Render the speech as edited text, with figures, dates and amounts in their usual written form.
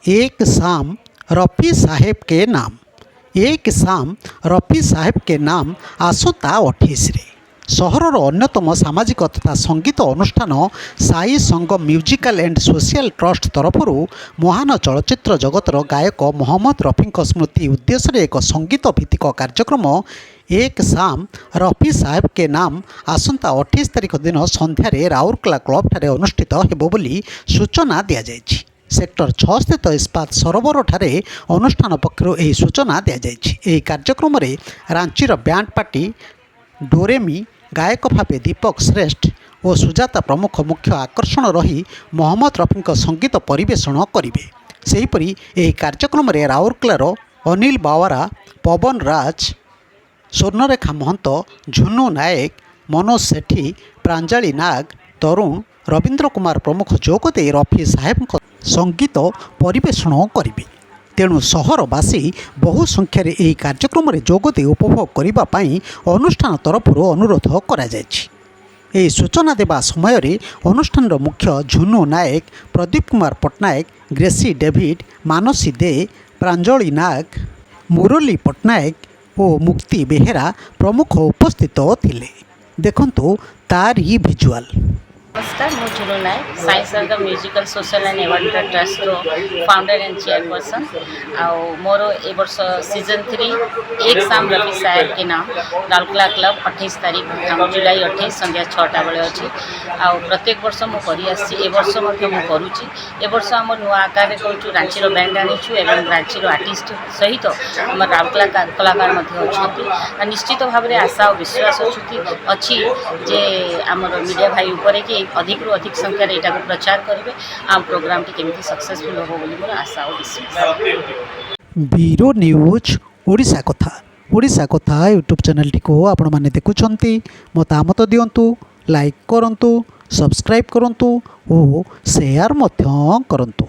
एक शाम रफ़ी साहेब के नाम। एक शाम रफ़ी साहेब के नाम आसंता 28 रे सहरर अन्यतम सामाजिक तथा संगीत अनुष्ठान Sai Sangam musical and social trust तरफ महान चलचित्र जगतर गायक मोहम्मद रफ़ी स्मृति उद्देश्य एक संगीत भित्तिक कार्यक्रम एक शाम रफ़ी साहेब के नाम आसंता 28 तारिख दिन संध्यारे राउरकेला क्लब ठारे अनुष्ठित हेबो बोली सूचना दिया जायछि। सेक्टर 6 स्थित इस्पात सरोवर ठारे अनुष्ठान पक्षरु एही सूचना दिया जायछि। एही कार्यक्रम रे रांचीर बैंड पार्टी डोरेमी गायक भावे दीपक श्रेष्ठ और सुजाता प्रमुख मुख्य आकर्षण रही मोहम्मद रफ़ी संगीत परिवेषण करिवे। सेहीपरि एही कार्यक्रम रे राउरकेलार अनिल बावरा, पवन राज, स्वर्णरेखा महंत, झुन्नू नायक, मनोज सेठी, प्रांजलि नाग, तरुण, रवींद्र कुमार प्रमुख जोगदे रफ़ी साहेब संगीत परिवेषण करिवे। तेणु सहरवासी बहु संख्यार यह कार्यक्रम जोगदे उपभोग करने अनुष्ठान तरफ अनुरोध कर सूचना देवा समय अनुष्ठान मुख्य झुन्नू नायक, प्रदीप कुमार पट्टनायक, ग्रेसी डेविड, मानसी दे, प्रांजलि नाग, मुरली पट्टनायक और मुक्ति बेहेरा प्रमुख उपस्थित थिले। देखंतु तार ही विजुअल। नमस्कार, मु Jhunnu Nayak, Sai Sangam musical social and event trust रो फाउंडर एंड चेयरपर्सन। आउ मोर ए वर्ष सीजन 3 एक शाम रफ़ी साहेब के नाम राउरकेला क्लब 28 तारीख जुलाई 28 संध्या 6टा बेले अच्छी। आउ प्रत्येक वर्ष मु करी आसी ए वर्ष मु करूची। ए वर्ष आम नुआ आकार करूँ रांचीर बैंड आनीचु एवं रांचीर आर्टिस्ट सहित आम राउरकेला कलाकार अच्छा। निश्चित भाव में आशा और विश्वास अच्छी जे आमर मीडिया भाई उपरे कि अधिक रु अधिक संख्यार यहाँ को प्रचार करेंगे। आम प्रोग्राम टी केमती सक्सेसफुल हो बोली मोर आशा और विश्वास। ब्यूरो न्यूज ओडिशा कथा यूट्यूब चैनल टी को आपण माने देखुछंती, मतामत दियंतु, लाइक करंतु, सब्सक्राइब करंतु और शेयर मध्य करंतु।